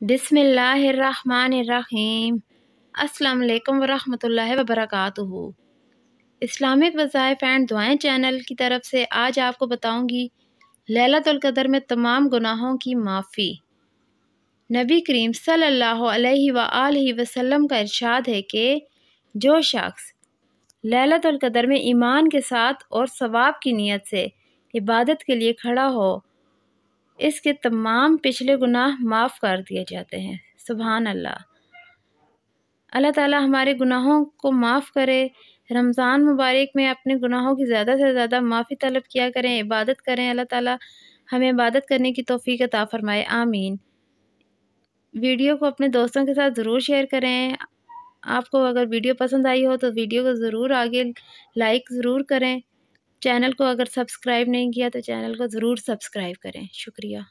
बिस्मिल्लाहिर्रहमानिर्रहीम। अस्सलाम वालेकुम वरहमतुल्लाहि वबरकातुहू। इस्लामिक वज़ाइफ एंड दुआएं चैनल की तरफ से आज आपको बताऊंगी लैलतुल क़द्र में तमाम गुनाहों की माफ़ी। नबी करीम सल्लल्लाहु अलैहि वआलिहि वसल्लम का इरशाद है कि जो शख्स लैलतुल क़द्र में ईमान के साथ और सवाब की नीयत से इबादत के लिए खड़ा हो, इसके तमाम पिछले गुनाह माफ़ कर दिए जाते हैं। सुभान अल्लाह। अल्लाह ताला हमारे गुनाहों को माफ़ करे। रमज़ान मुबारक में अपने गुनाहों की ज़्यादा से ज़्यादा माफ़ी तलब किया करें, इबादत करें। अल्लाह ताला हमें इबादत करने की तौफ़ीक अता फ़रमाए, आमीन। वीडियो को अपने दोस्तों के साथ ज़रूर शेयर करें। आपको अगर वीडियो पसंद आई हो तो वीडियो को ज़रूर आगे लाइक ज़रूर करें। चैनल को अगर सब्सक्राइब नहीं किया तो चैनल को ज़रूर सब्सक्राइब करें। शुक्रिया।